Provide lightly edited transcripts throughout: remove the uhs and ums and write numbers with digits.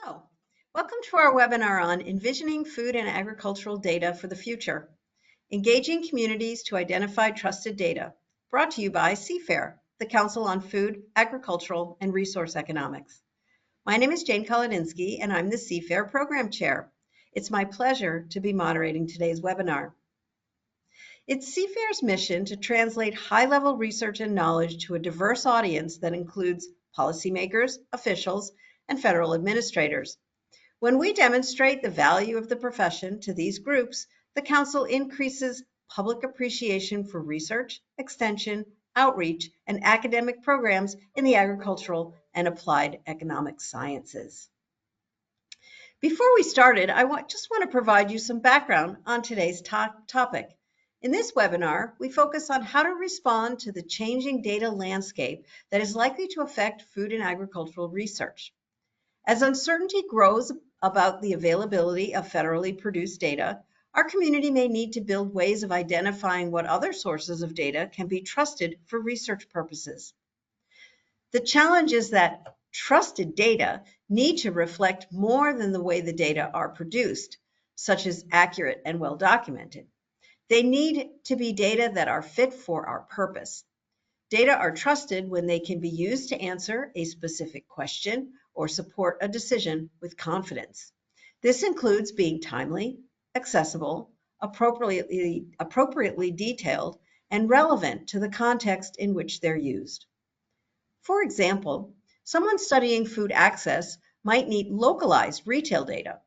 Hello, welcome to our webinar on Envisioning Food and Agricultural Data for the Future, Engaging Communities to Identify Trusted Data, brought to you by CFAIR, the Council on Food, Agricultural, and Resource Economics. My name is Jane Kolodinsky, and I'm the CFAIR Program Chair. It's my pleasure to be moderating today's webinar. It's CFAIR's mission to translate high-level research and knowledge to a diverse audience that includes policymakers, officials, and federal administrators. When we demonstrate the value of the profession to these groups, the Council increases public appreciation for research, extension, outreach, and academic programs in the agricultural and applied economic sciences. Before we started, I just want to provide you some background on today's topic. In this webinar, we focus on how to respond to the changing data landscape that is likely to affect food and agricultural research. As uncertainty grows about the availability of federally produced data, our community may need to build ways of identifying what other sources of data can be trusted for research purposes. The challenge is that trusted data need to reflect more than the way the data are produced, such as accurate and well documented. They need to be data that are fit for our purpose. Data are trusted when they can be used to answer a specific question or support a decision with confidence. This includes being timely, accessible, appropriately detailed, and relevant to the context in which they're used. For example, someone studying food access might need localized retail data,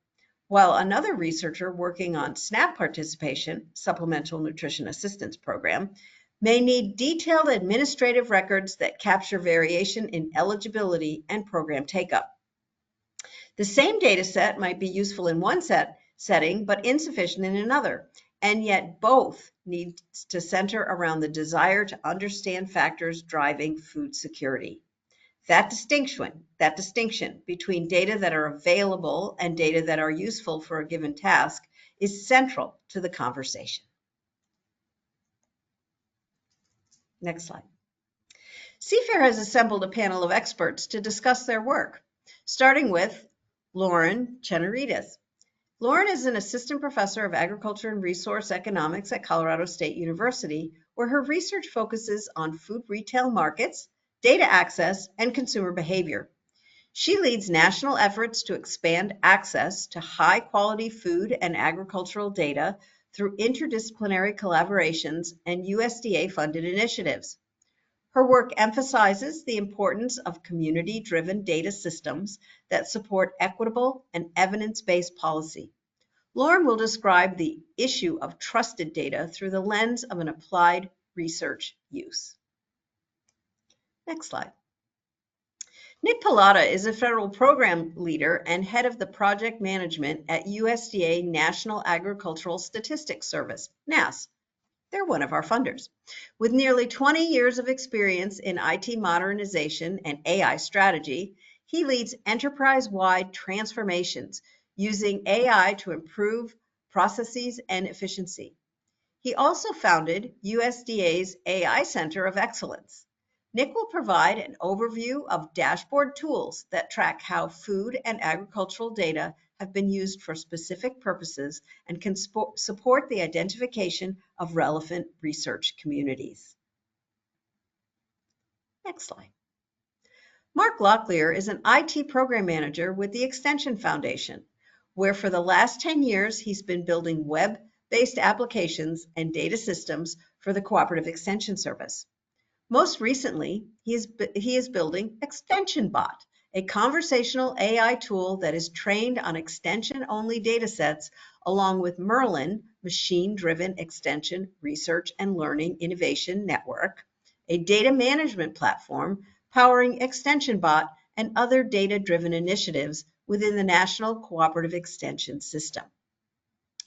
while another researcher working on SNAP participation, Supplemental Nutrition Assistance Program, may need detailed administrative records that capture variation in eligibility and program take-up. The same data set might be useful in one setting, but insufficient in another, and yet both need to center around the desire to understand factors driving food security. That distinction between data that are available and data that are useful for a given task is central to the conversation. Next slide. CFAIR has assembled a panel of experts to discuss their work, starting with Lauren Chenerides. Lauren is an assistant professor of agriculture and resource economics at Colorado State University, where her research focuses on food retail markets, data access, and consumer behavior. She leads national efforts to expand access to high-quality food and agricultural data through interdisciplinary collaborations and USDA-funded initiatives. Her work emphasizes the importance of community-driven data systems that support equitable and evidence-based policy. Lauren will describe the issue of trusted data through the lens of an applied research use. Next slide. Nick Pallotta is a federal program leader and head of the project management at USDA National Agricultural Statistics Service, NASS. They're one of our funders. With nearly 20 years of experience in IT modernization and AI strategy, he leads enterprise-wide transformations using AI to improve processes and efficiency. He also founded USDA's AI Center of Excellence. Nick will provide an overview of dashboard tools that track how food and agricultural data have been used for specific purposes and can support the identification of relevant research communities. Next slide. Mark Locklear is an IT program manager with the Extension Foundation, where for the last 10 years he's been building web-based applications and data systems for the Cooperative Extension Service. Most recently, he is building ExtensionBot, a conversational AI tool that is trained on extension-only datasets, along with Merlin, Machine-Driven Extension Research and Learning Innovation Network, a data management platform powering ExtensionBot and other data-driven initiatives within the National Cooperative Extension System.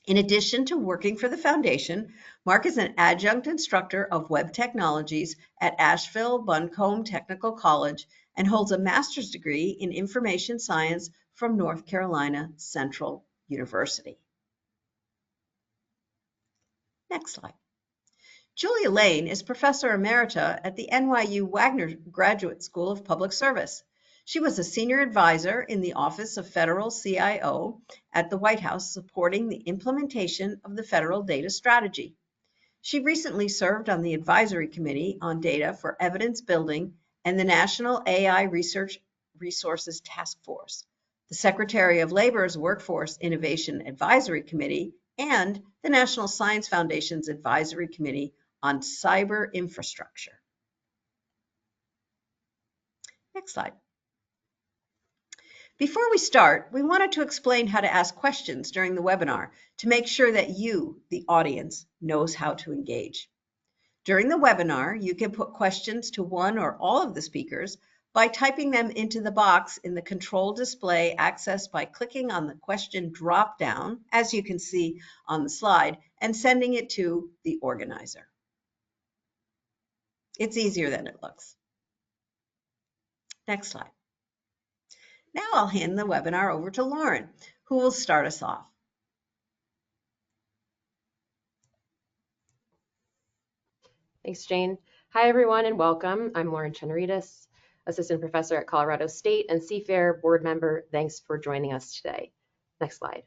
In addition to working for the foundation, Mark is an adjunct instructor of web technologies at Asheville Buncombe Technical College and holds a master's degree in information science from North Carolina Central University. Next slide. Julia Lane is professor emerita at the NYU Wagner Graduate School of Public Service. She was a senior advisor in the Office of Federal CIO at the White House, supporting the implementation of the federal data strategy. She recently served on the Advisory Committee on Data for Evidence Building and the National AI Research Resources Task Force, the Secretary of Labor's Workforce Innovation Advisory Committee, and the National Science Foundation's Advisory Committee on Cyber Infrastructure. Next slide. Before we start, we wanted to explain how to ask questions during the webinar to make sure that you, the audience, knows how to engage. During the webinar, you can put questions to one or all of the speakers by typing them into the box in the control display accessed by clicking on the question drop-down, as you can see on the slide, and sending it to the organizer. It's easier than it looks. Next slide. Now I'll hand the webinar over to Lauren, who will start us off. Thanks, Jane. Hi, everyone, and welcome. I'm Lauren Cheneritas, Assistant Professor at Colorado State and CFAIR board member. Thanks for joining us today. Next slide.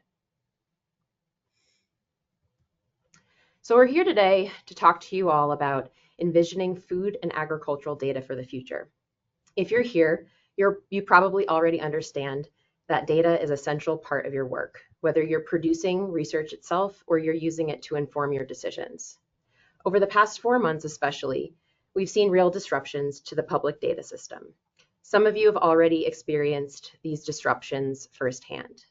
So we're here today to talk to you all about envisioning food and agricultural data for the future. If you're here, you probably already understand that data is a central part of your work, whether you're producing research itself or you're using it to inform your decisions. Over the past 4 months especially, we've seen real disruptions to the public data system. Some of you have already experienced these disruptions firsthand.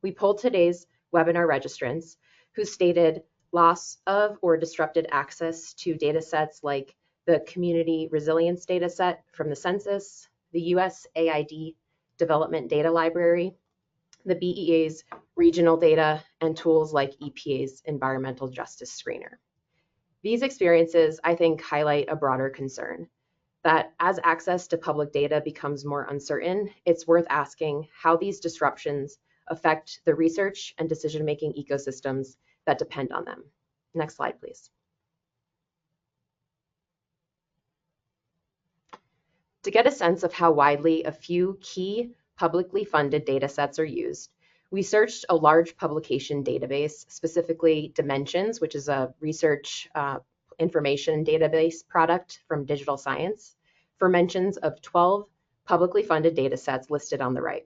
We polled today's webinar registrants who stated loss of or disrupted access to data sets like the Community Resilience Dataset from the Census, the USAID Development Data Library, the BEA's regional data, and tools like EPA's Environmental Justice Screener. These experiences, I think, highlight a broader concern that as access to public data becomes more uncertain, it's worth asking how these disruptions affect the research and decision-making ecosystems that depend on them. Next slide, please. To get a sense of how widely a few key publicly funded data sets are used, we searched a large publication database, specifically Dimensions, which is a research information database product from Digital Science, for mentions of 12 publicly funded data sets listed on the right.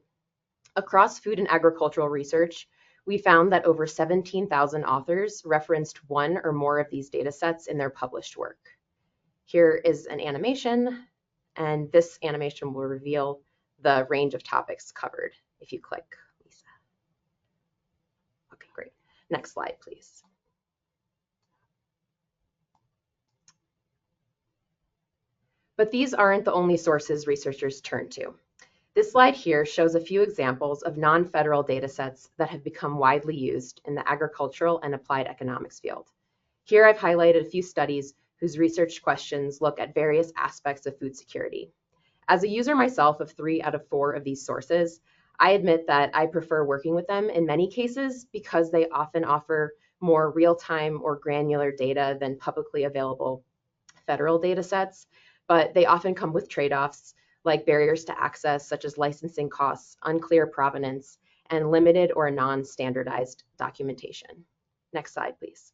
Across food and agricultural research, we found that over 17,000 authors referenced one or more of these data sets in their published work. Here is an animation, and this animation will reveal the range of topics covered if you click, Lisa. Okay, great. Next slide, please. But these aren't the only sources researchers turn to. This slide here shows a few examples of non-federal data sets that have become widely used in the agricultural and applied economics field. Here I've highlighted a few studies whose research questions look at various aspects of food security. As a user myself of 3 out of 4 of these sources, I admit that I prefer working with them in many cases because they often offer more real-time or granular data than publicly available federal data sets, but they often come with trade-offs like barriers to access, such as licensing costs, unclear provenance, and limited or non-standardized documentation. Next slide, please.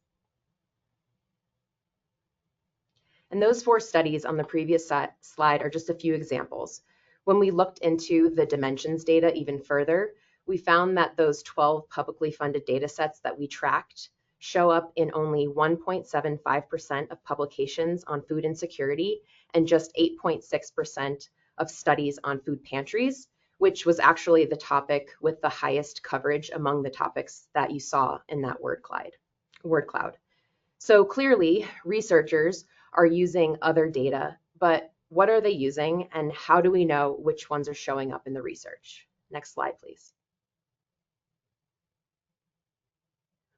And those 4 studies on the previous slide are just a few examples. When we looked into the Dimensions data even further, we found that those 12 publicly funded data sets that we tracked show up in only 1.75% of publications on food insecurity and just 8.6% of studies on food pantries, which was actually the topic with the highest coverage among the topics that you saw in that word cloud. So clearly, researchers are using other data, but what are they using and how do we know which ones are showing up in the research? Next slide, please.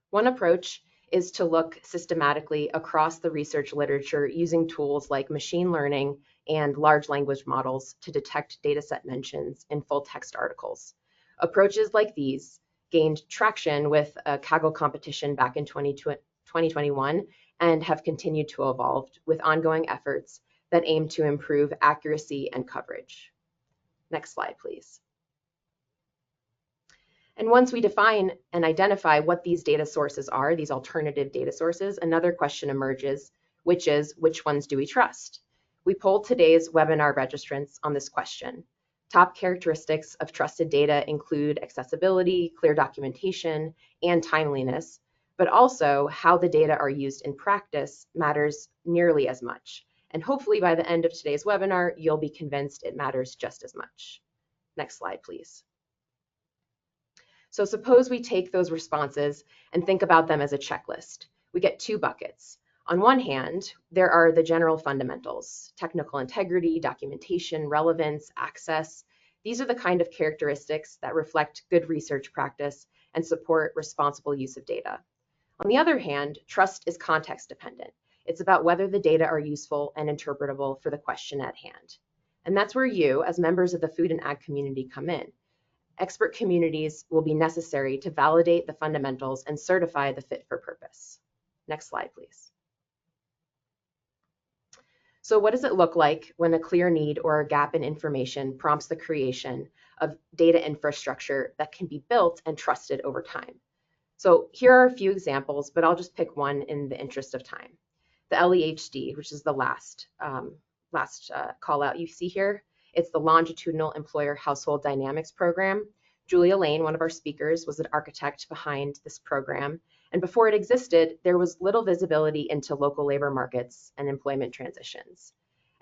One approach is to look systematically across the research literature using tools like machine learning and large language models to detect dataset mentions in full text articles. Approaches like these gained traction with a Kaggle competition back in 2021 and have continued to evolve with ongoing efforts that aim to improve accuracy and coverage. Next slide, please. And once we define and identify what these data sources are, these alternative data sources, another question emerges, which is, which ones do we trust? We polled today's webinar registrants on this question. Top characteristics of trusted data include accessibility, clear documentation, and timeliness, but also how the data are used in practice matters nearly as much. And hopefully by the end of today's webinar, you'll be convinced it matters just as much. Next slide, please. So suppose we take those responses and think about them as a checklist. We get two buckets. On one hand, there are the general fundamentals: technical integrity, documentation, relevance, access. These are the kind of characteristics that reflect good research practice and support responsible use of data. On the other hand, trust is context dependent. It's about whether the data are useful and interpretable for the question at hand. And that's where you, as members of the food and ag community, come in. Expert communities will be necessary to validate the fundamentals and certify the fit for purpose. Next slide, please. So what does it look like when a clear need or a gap in information prompts the creation of data infrastructure that can be built and trusted over time? So here are a few examples, but I'll just pick one in the interest of time. The LEHD, which is the last call out you see here. It's the Longitudinal Employer Household Dynamics Program. Julia Lane, one of our speakers, was an architect behind this program. And before it existed, there was little visibility into local labor markets and employment transitions.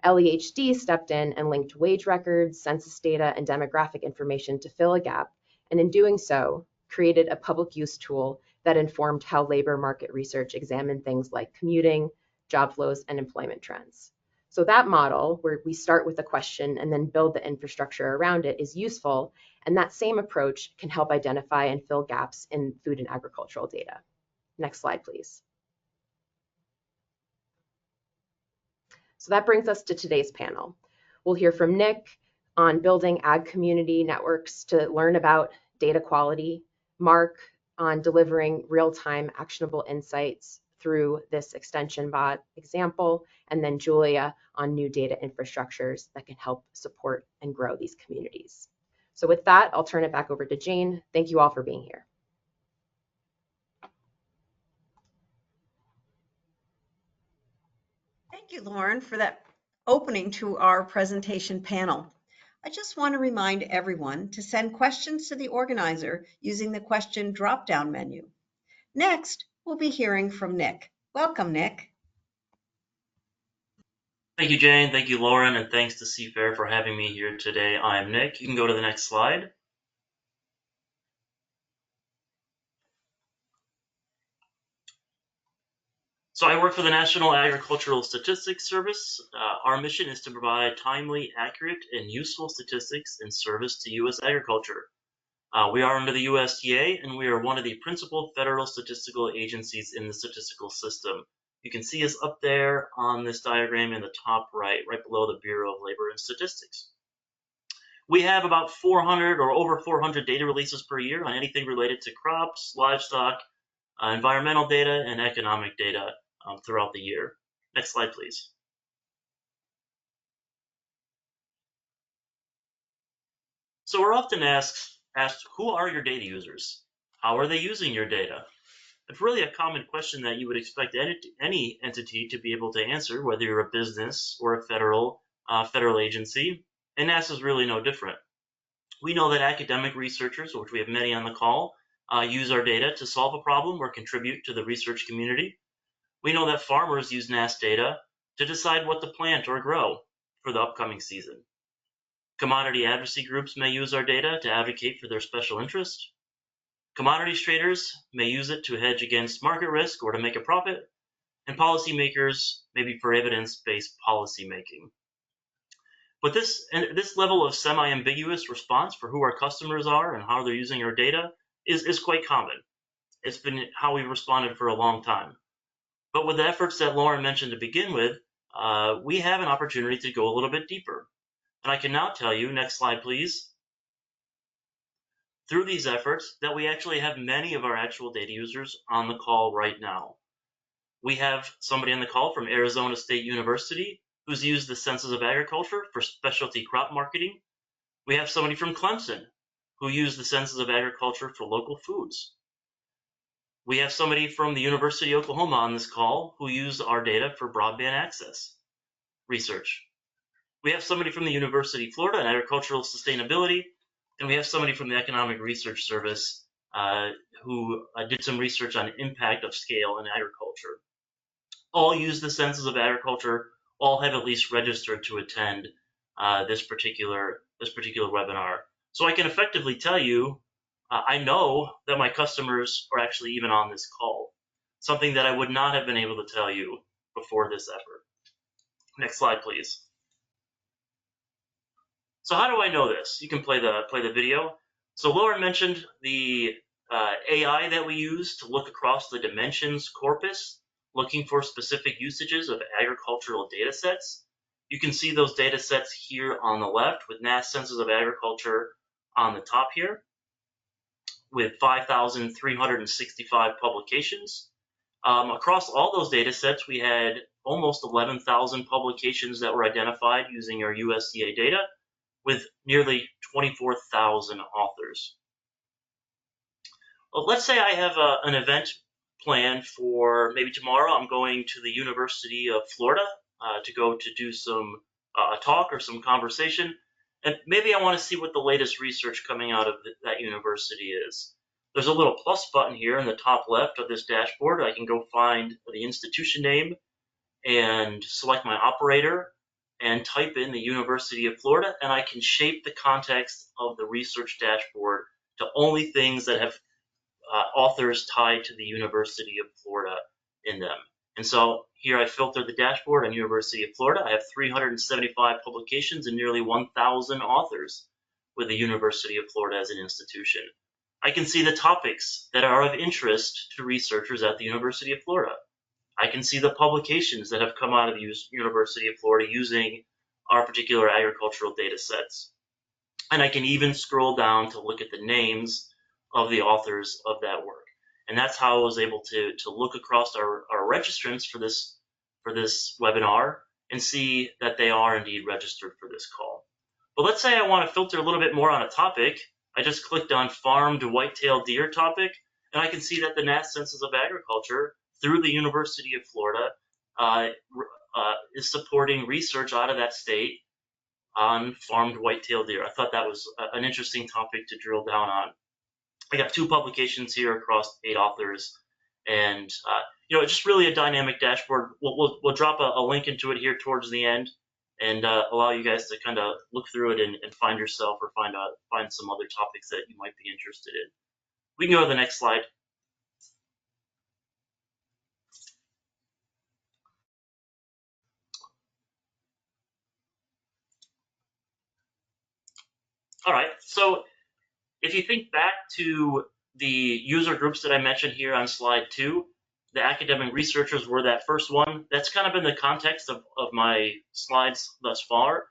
LEHD stepped in and linked wage records, census data, and demographic information to fill a gap, and in doing so, created a public use tool that informed how labor market research examined things like commuting, job flows, and employment trends. So that model, where we start with a question and then build the infrastructure around it, is useful, and that same approach can help identify and fill gaps in food and agricultural data. Next slide, please. So that brings us to today's panel. We'll hear from Nick on building ag community networks to learn about data quality, Mark on delivering real-time actionable insights through this extension bot example, and then Julia on new data infrastructures that can help support and grow these communities. So with that, I'll turn it back over to Jane. Thank you all for being here. Thank you, Lauren, for that opening to our presentation panel. I just want to remind everyone to send questions to the organizer using the question drop-down menu. Next, we'll be hearing from Nick. Welcome, Nick. Thank you, Jane. Thank you, Lauren, and thanks to CFAIR for having me here today. I'm Nick. You can go to the next slide. So I work for the National Agricultural Statistics Service. Our mission is to provide timely, accurate, and useful statistics in service to U.S. agriculture. We are under the USDA, and we are one of the principal federal statistical agencies in the statistical system. You can see us up there on this diagram in the top right below the Bureau of Labor and Statistics. We have about 400 or over 400 data releases per year on anything related to crops, livestock, environmental data, and economic data throughout the year. Next slide, please. So we're often asked, who are your data users? How are they using your data? It's really a common question that you would expect any entity to be able to answer, whether you're a business or a federal agency, and NASA is really no different. We know that academic researchers, which we have many on the call, use our data to solve a problem or contribute to the research community. We know that farmers use NAS data to decide what to plant or grow for the upcoming season. Commodity advocacy groups may use our data to advocate for their special interest. Commodities traders may use it to hedge against market risk or to make a profit, and policymakers maybe for evidence-based policy making. But this level of semi-ambiguous response for who our customers are and how they're using our data is quite common. It's been how we've responded for a long time. But with the efforts that Lauren mentioned to begin with, we have an opportunity to go a little bit deeper. And I can now tell you, next slide please, through these efforts that we actually have many of our actual data users on the call right now. We have somebody on the call from Arizona State University who's used the Census of Agriculture for specialty crop marketing. We have somebody from Clemson who used the Census of Agriculture for local foods. We have somebody from the University of Oklahoma on this call who used our data for broadband access research. We have somebody from the University of Florida in agricultural sustainability, and we have somebody from the Economic Research Service who did some research on impact of scale in agriculture. All use the Census of Agriculture, all have at least registered to attend this particular webinar. So I can effectively tell you, I know that my customers are actually even on this call, something that I would not have been able to tell you before this effort. Next slide, please. So how do I know this? You can play the video. So Lauren mentioned the AI that we use to look across the dimensions corpus, looking for specific usages of agricultural data sets. You can see those data sets here on the left with NASS Census of Agriculture on the top here with 5,365 publications. Across all those data sets, we had almost 11,000 publications that were identified using our USDA data, with nearly 24,000 authors. Well, let's say I have an event planned for maybe tomorrow. I'm going to the University of Florida to go to do some a talk or some conversation, and maybe I want to see what the latest research coming out of that university is. There's a little plus button here in the top left of this dashboard. I can go find the institution name and select my operator and type in the University of Florida, and I can shape the context of the research dashboard to only things that have authors tied to the University of Florida in them. And so here I filter the dashboard on University of Florida. I have 375 publications and nearly 1,000 authors with the University of Florida as an institution. I can see the topics that are of interest to researchers at the University of Florida. I can see the publications that have come out of the University of Florida using our particular agricultural data sets. And I can even scroll down to look at the names of the authors of that work. And that's how I was able to look across our registrants for this webinar and see that they are indeed registered for this call. But let's say I want to filter a little bit more on a topic. I just clicked on farmed white-tailed deer topic, and I can see that the NASS Census of Agriculture through the University of Florida is supporting research out of that state on farmed white-tailed deer. I thought that was an interesting topic to drill down on. I got 2 publications here across 8 authors, and it's just really a dynamic dashboard. We'll drop a link into it here towards the end, and allow you guys to kind of look through it and find yourself or find some other topics that you might be interested in. We can go to the next slide. All right, so if you think back to the user groups that I mentioned here on slide 2, the academic researchers were that first one. That's kind of been the context of my slides thus far.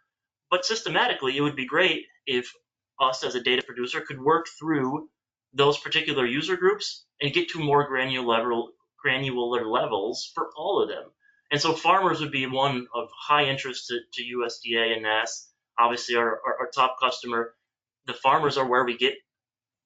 But systematically, it would be great if us as a data producer could work through those particular user groups and get to more granular levels for all of them. And so farmers would be one of high interest to USDA and NASS, obviously our top customer. The farmers are where we get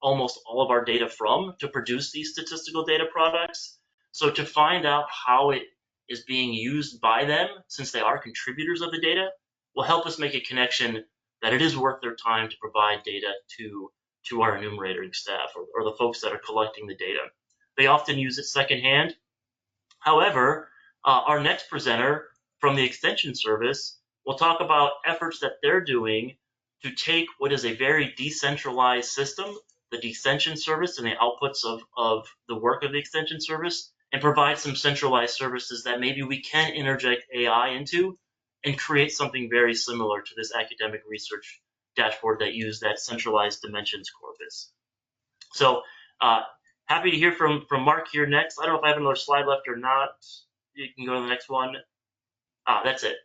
almost all of our data from to produce these statistical data products. So to find out how it is being used by them, since they are contributors of the data, will help us make a connection that it is worth their time to provide data to our enumerating staff or the folks that are collecting the data. They often use it secondhand. However, our next presenter from the Extension Service will talk about efforts that they're doing to take what is a very decentralized system, the Extension Service, and the outputs of the work of the Extension Service, and provide some centralized services that maybe we can interject AI into and create something very similar to this academic research dashboard that use that centralized dimensions corpus. So happy to hear from Mark here next. I don't know if I have another slide left or not. You can go to the next one. That's it.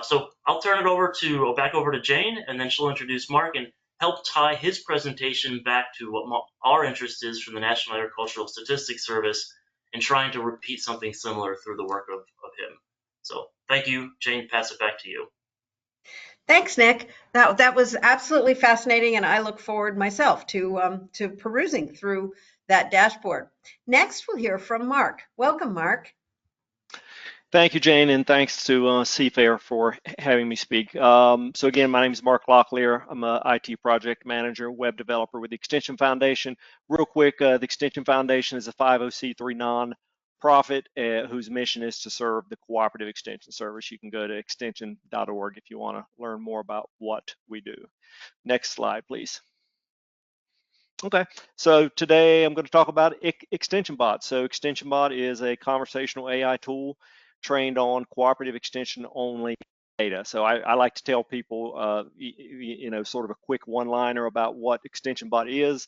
So I'll turn it back over to Jane, and then she'll introduce Mark and help tie his presentation back to what our interest is from the National Agricultural Statistics Service and trying to repeat something similar through the work of him. So thank you, Jane, pass it back to you. Thanks, Nick. That was absolutely fascinating, and I look forward myself to perusing through that dashboard. Next, we'll hear from Mark. Welcome, Mark. Thank you, Jane, and thanks to Seafair for having me speak. So again, my name is Mark Locklear. I'm a IT project manager, web developer with the Extension Foundation. Real quick, the Extension Foundation is a 50c3 non-profit whose mission is to serve the cooperative extension service. You can go to extension.org if you want to learn more about what we do. Next slide, please. Okay, so today I'm going to talk about Extension Bot. So Extension Bot is a conversational AI tool trained on cooperative extension only data. So I like to tell people, sort of a quick one-liner about what Extension Bot is.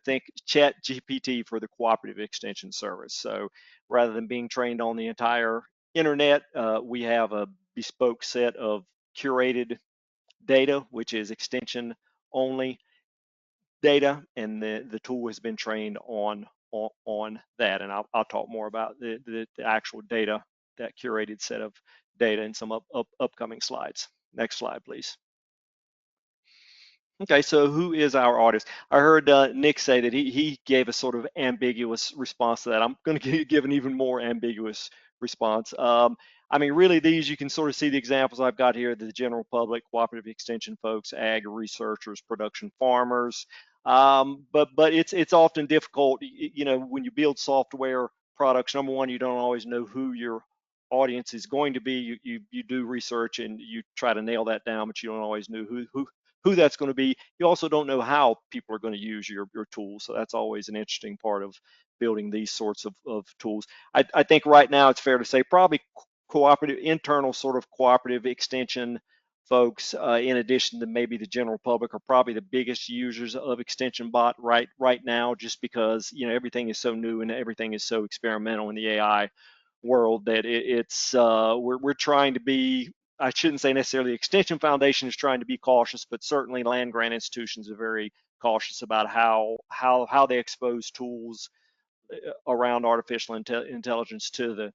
Think Chat GPT for the cooperative extension service. So rather than being trained on the entire internet, we have a bespoke set of curated data, which is extension only data, and the tool has been trained on that. And I'll talk more about the actual data, that curated set of data, in some upcoming slides. Next slide, please. Okay, so who is our artist? I heard Nick say that he gave a sort of ambiguous response to that. I'm going to give an even more ambiguous response. I mean, really, these, you can sort of see the examples I've got here: the general public, cooperative extension folks, ag researchers, production farmers. But it's often difficult, when you build software products. Number one, you don't always know who your audience is going to be. You do research and you try to nail that down, but you don't always know who that's going to be. You also don't know how people are going to use your tools. So that's always an interesting part of building these sorts of tools. I think right now it's fair to say probably cooperative, internal sort of cooperative extension folks, in addition to maybe the general public, are probably the biggest users of Extension Bot right now, just because everything is so new and everything is so experimental in the AI world that we're trying to be, I shouldn't say necessarily the Extension Foundation is trying to be cautious, but certainly land grant institutions are very cautious about how they expose tools around artificial intelligence to the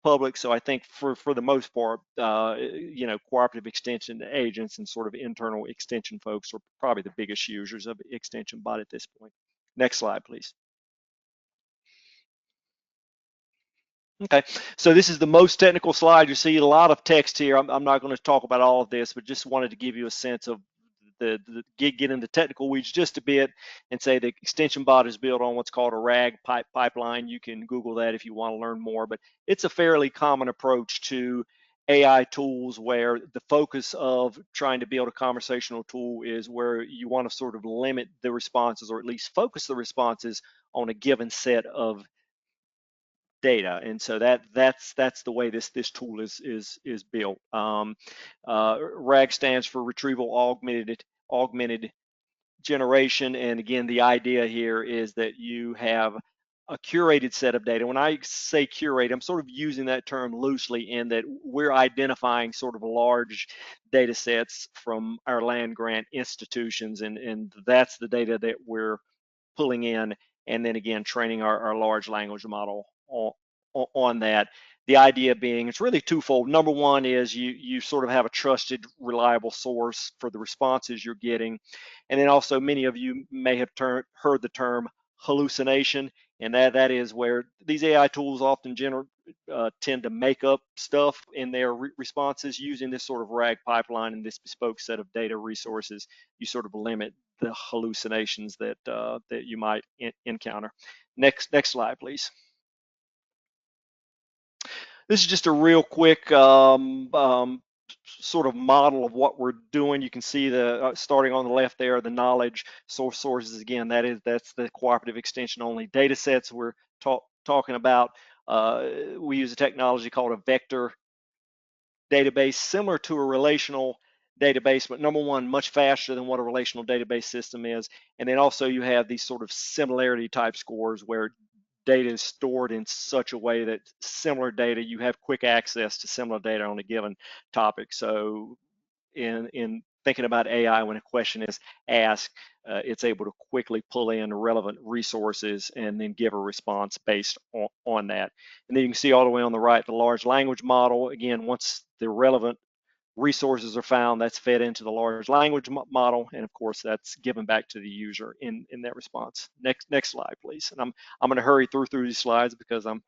public. So I think for the most part, cooperative extension agents and sort of internal extension folks are probably the biggest users of Extension Bot at this point. Next slide, please. Okay, so this is the most technical slide. You see a lot of text here. I'm not going to talk about all of this, but just wanted to give you a sense of get into technical weeds just a bit, and say the Extension Bot is built on what's called a RAG pipeline. You can Google that if you want to learn more, but it's a fairly common approach to AI tools where the focus of trying to build a conversational tool is where you want to sort of limit the responses, or at least focus the responses on a given set of data. And so that's the way this tool is built. RAG stands for retrieval augmented generation, and again, the idea here is that you have a curated set of data. When I say curate, I'm sort of using that term loosely, in that we're identifying sort of large data sets from our land grant institutions, and that's the data that we're pulling in, and then again training our large language model on that. The idea being, it's really twofold. Number one is you sort of have a trusted, reliable source for the responses you're getting, and then also many of you may have heard the term hallucination, and that is where these AI tools often tend to make up stuff in their responses. Using this sort of RAG pipeline and this bespoke set of data resources, you sort of limit the hallucinations that you might encounter. Next slide, please. This is just a real quick sort of model of what we're doing. You can see the starting on the left there, the knowledge sources. Again, that's the cooperative extension only data sets we're talking about. We use a technology called a vector database, similar to a relational database, but number one, much faster than what a relational database system is. And then also you have these sort of similarity type scores where data is stored in such a way that similar data, you have quick access to similar data on a given topic. So in thinking about AI, when a question is asked, it's able to quickly pull in relevant resources and then give a response based on that. And then you can see all the way on the right, the large language model. Again, once the relevant resources are found, that's fed into the large language model, and of course that's given back to the user in that response. Next slide, please. And I'm going to hurry through these slides because I'm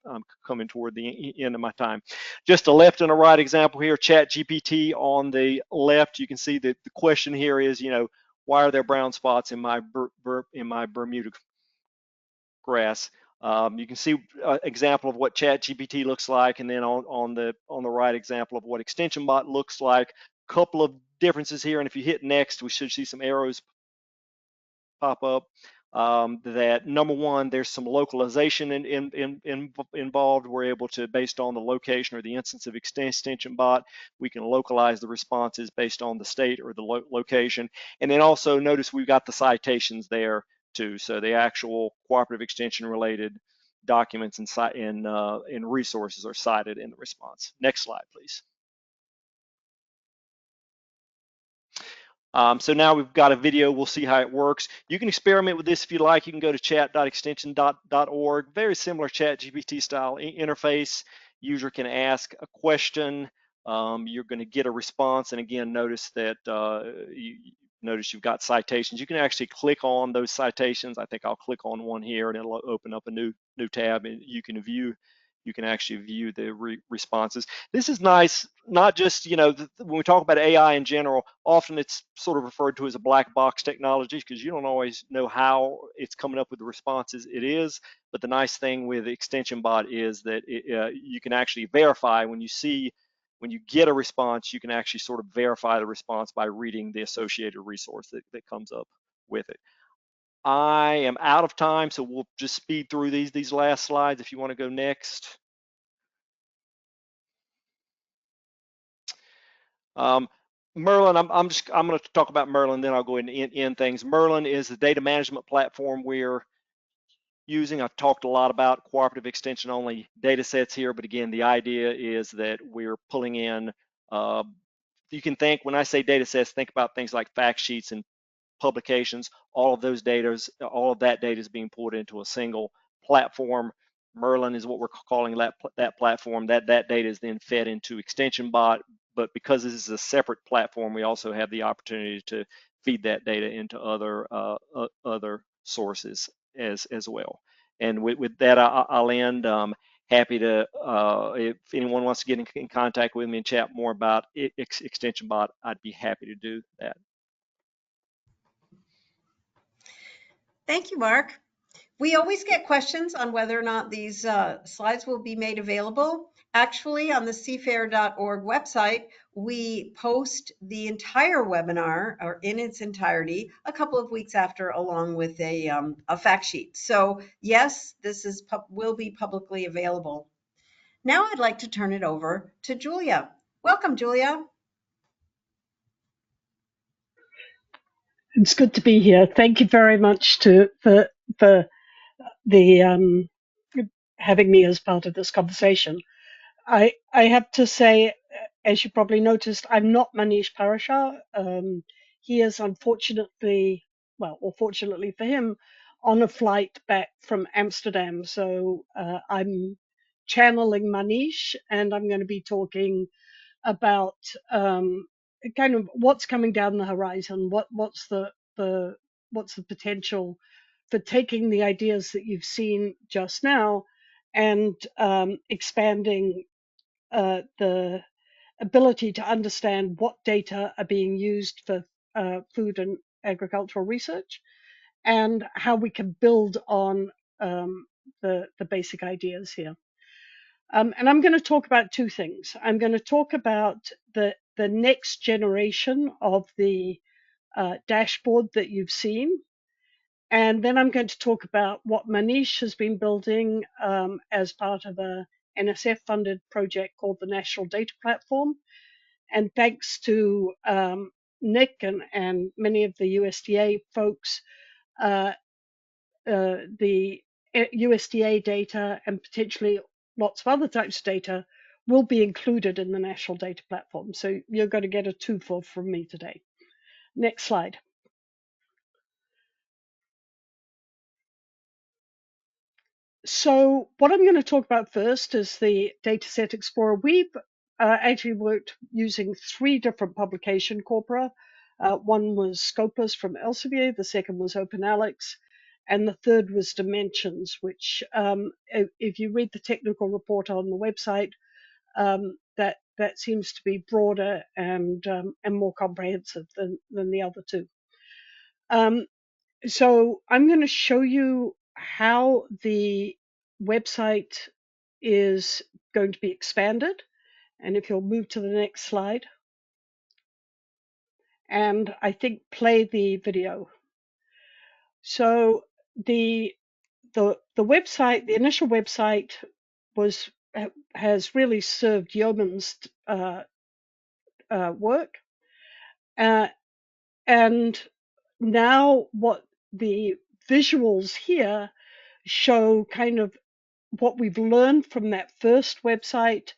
coming toward the end of my time. Just a left and a right example here. Chat GPT on the left, you can see that the question here is, why are there brown spots in my Bermuda grass? You can see an example of what ChatGPT looks like, and then on the right example of what Extension Bot looks like. Couple of differences here, and if you hit next, we should see some arrows pop up. That number one, there's some localization involved. We're able to, based on the location or the instance of Extension Bot, we can localize the responses based on the state or the location. And then also notice we've got the citations there too. So the actual cooperative extension related documents and resources are cited in the response. Next slide, please. So now we've got a video. We'll see how it works. You can experiment with this if you like. You can go to chat.extension.org. Very similar ChatGPT style interface. User can ask a question. You're going to get a response. And again, notice that you've got citations. You can actually click on those citations. I think I'll click on one here, and it'll open up a new tab, and you can actually view the responses. This is nice, not just, when we talk about AI in general, often it's sort of referred to as a black box technology because you don't always know how it's coming up with the responses it is. But the nice thing with Extension Bot is that you can actually verify when you get a response, you can actually sort of verify the response by reading the associated resource that comes up with it. I am out of time, so we'll just speed through these last slides if you want to go next. Merlin, I'm going to talk about Merlin, then I'll go ahead and end things. Merlin is the data management platform we're using. I've talked a lot about cooperative extension only data sets here, but again, the idea is that we're pulling in, you can think, when I say data sets, think about things like fact sheets and publications. All of that data is being pulled into a single platform. Merlin is what we're calling that platform. That data is then fed into Extension Bot, but because this is a separate platform, we also have the opportunity to feed that data into other sources as well. And with that, I'll end. Happy to, if anyone wants to get in contact with me and chat more about Extension Bot, I'd be happy to do that. Thank you, Mark. We always get questions on whether or not these slides will be made available. Actually, on the cfair.org website, we post the entire webinar, or in its entirety, a couple of weeks after, along with a fact sheet. So yes, this will be publicly available. Now I'd like to turn it over to Julia. Welcome, Julia. It's good to be here. Thank you very much for the having me as part of this conversation. I have to say, as you probably noticed, I'm not Manish Parashar. He is unfortunately, or fortunately for him, on a flight back from Amsterdam. So I'm channeling Manish, and I'm going to be talking about kind of what's coming down the horizon, what's the potential for taking the ideas that you've seen just now and expanding the ability to understand what data are being used for food and agricultural research and how we can build on the basic ideas here. And I'm going to talk about two things. I'm going to talk about the next generation of the dashboard that you've seen. And then I'm going to talk about what Manish has been building as part of a NSF-funded project called the National Data Platform. And thanks to Nick and many of the USDA folks, the USDA data and potentially lots of other types of data will be included in the National Data Platform. So you're going to get a twofer from me today. Next slide. So what I'm going to talk about first is the Dataset Explorer. actually worked using 3 different publication corpora. One was Scopus from Elsevier, the second was OpenAlex, and the third was Dimensions, which, if you read the technical report on the website, that seems to be broader and more comprehensive than the other two. So I'm going to show you how the website is going to be expanded. And if you'll move to the next slide, and I think play the video. So the website, the initial website was has really served yeoman's work, and now what the visuals here show kind of what we've learned from that first website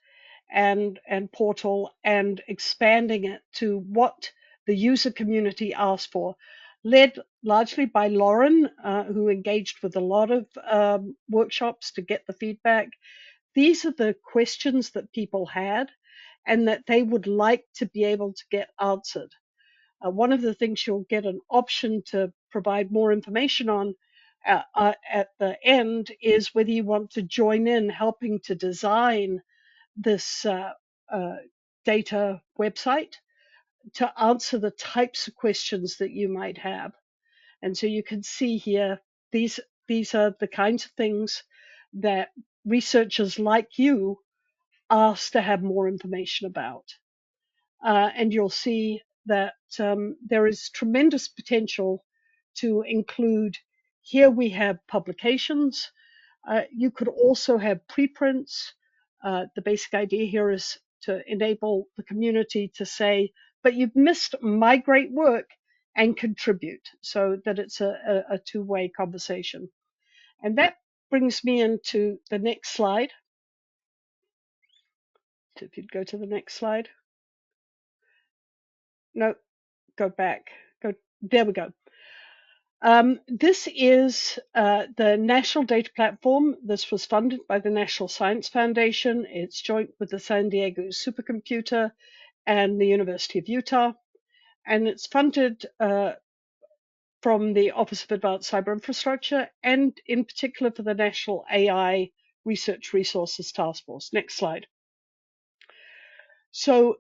and portal, and expanding it to what the user community asked for, led largely by Lauren, who engaged with a lot of workshops to get the feedback. These are the questions that people had and that they would like to be able to get answered. One of the things you'll get an option to provide more information on at the end is whether you want to join in helping to design this data website to answer the types of questions that you might have. And so you can see here, these are the kinds of things that researchers like you ask to have more information about. And you'll see that there is tremendous potential to include. Here we have publications. You could also have preprints. The basic idea here is to enable the community to say, but you've missed my great work, and contribute, so that it's a two-way conversation. And that brings me into the next slide. So if you'd go to the next slide. No, go back. Go. There we go. This is the National Data Platform. This was funded by the National Science Foundation. It's joint with the San Diego Supercomputer and the University of Utah. And it's funded from the Office of Advanced Cyber Infrastructure, and in particular for the National AI Research Resources Task Force. Next slide. So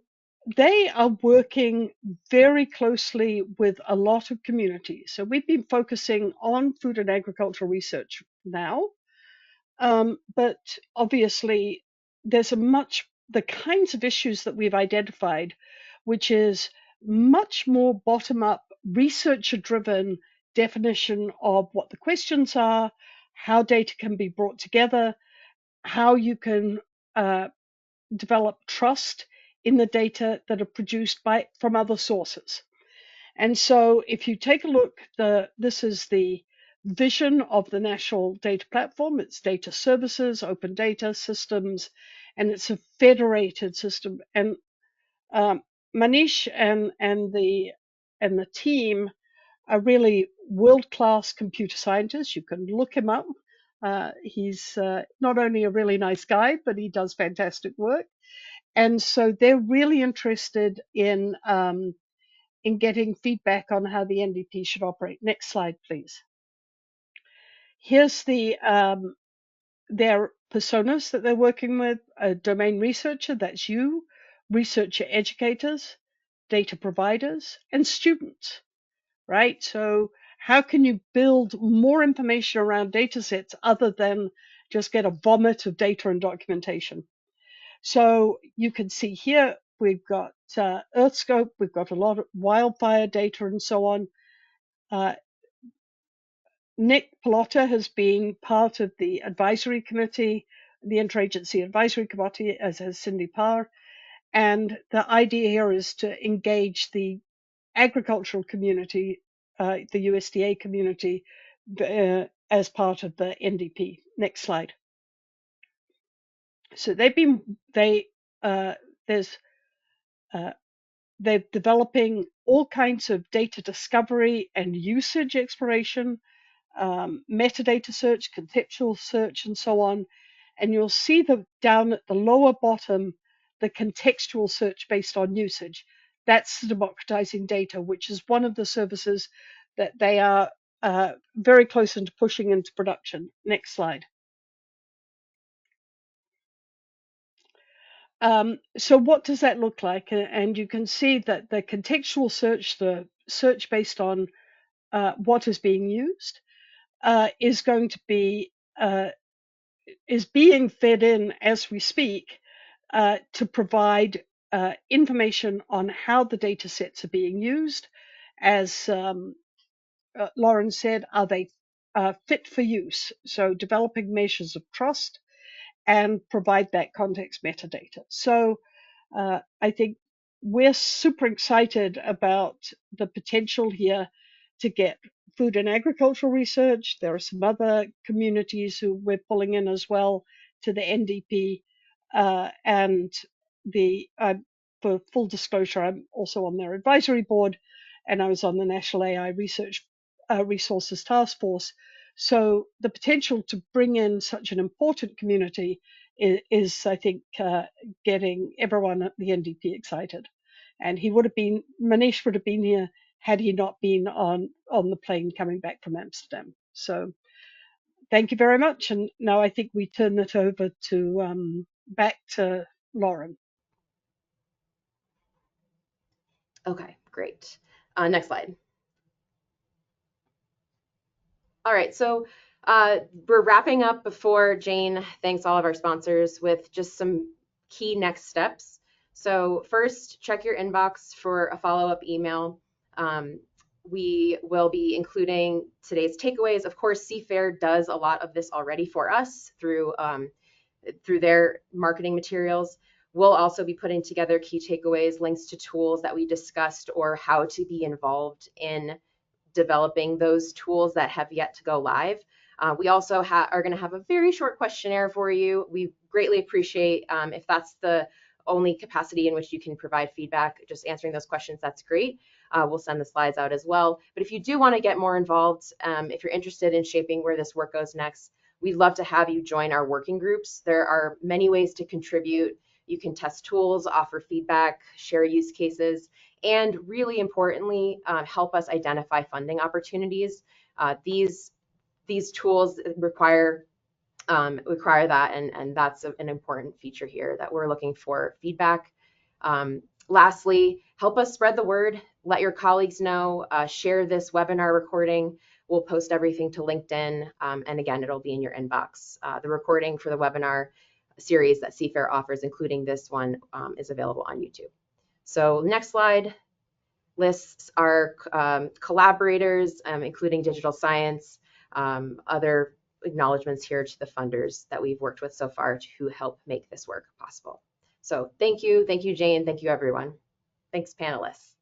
they are working very closely with a lot of communities. So we've been focusing on food and agricultural research now, but obviously there's the kinds of issues that we've identified, which is much more bottom-up, researcher-driven definition of what the questions are, how data can be brought together, how you can develop trust in the data that are produced from other sources. And so if you take a look, this is the vision of the National Data Platform. It's data services, open data systems, and it's a federated system. And Manish and the team are really world-class computer scientists. You can look him up. He's not only a really nice guy, but he does fantastic work. And so they're really interested in getting feedback on how the NDP should operate. Next slide, please. Here's their personas that they're working with: a domain researcher, that's you, researcher educators, data providers, and students, right? So how can you build more information around data sets other than just get a vomit of data and documentation? So you can see here, we've got Earthscope, we've got a lot of wildfire data and so on. Nick Palotta has been part of the advisory committee, the Interagency Advisory Committee, as has Cindy Parr. And the idea here is to engage the agricultural community, the USDA community, as part of the NDP. Next slide. So they're developing all kinds of data discovery and usage exploration, metadata search, conceptual search, and so on. And you'll see down at the lower bottom the contextual search based on usage. That's democratizing data, which is one of the services that they are very close into pushing into production. Next slide. So what does that look like? And you can see that the contextual search, the search based on what is being used, is going to be is being fed in as we speak to provide information on how the data sets are being used. As Lauren said, are they fit for use? So developing measures of trust and provide that context metadata. So I think we're super excited about the potential here to get food and agricultural research. There are some other communities who we're pulling in as well to the NDP. And for full disclosure, I'm also on their advisory board, and I was on the National AI Research Resources Task Force. So the potential to bring in such an important community is I think, getting everyone at the NDP excited. And Manish would have been here had he not been on the plane coming back from Amsterdam. So thank you very much. And now I think we turn it over to back to Lauren. Okay, great. Next slide. All right, so we're wrapping up before Jane thanks all of our sponsors with just some key next steps. So first, check your inbox for a follow-up email. We will be including today's takeaways. Of course, Seafair does a lot of this already for us through their marketing materials. We'll also be putting together key takeaways, links to tools that we discussed, or how to be involved in developing those tools that have yet to go live. We also are going to have a very short questionnaire for you. We greatly appreciate if that's the only capacity in which you can provide feedback, just answering those questions, that's great. We'll send the slides out as well. But if you do want to get more involved, if you're interested in shaping where this work goes next, we'd love to have you join our working groups. There are many ways to contribute. You can test tools, offer feedback, share use cases, and really importantly, help us identify funding opportunities. These tools require that, and that's an important feature here that we're looking for feedback. Lastly, help us spread the word. Let your colleagues know. Share this webinar recording. We'll post everything to LinkedIn, and again, it'll be in your inbox. The recording for the webinar series that Seafair offers, including this one, is available on YouTube. So next slide lists our collaborators, including digital science, other acknowledgements here to the funders that we've worked with so far to help make this work possible. So thank you, Jane, thank you everyone. Thanks panelists.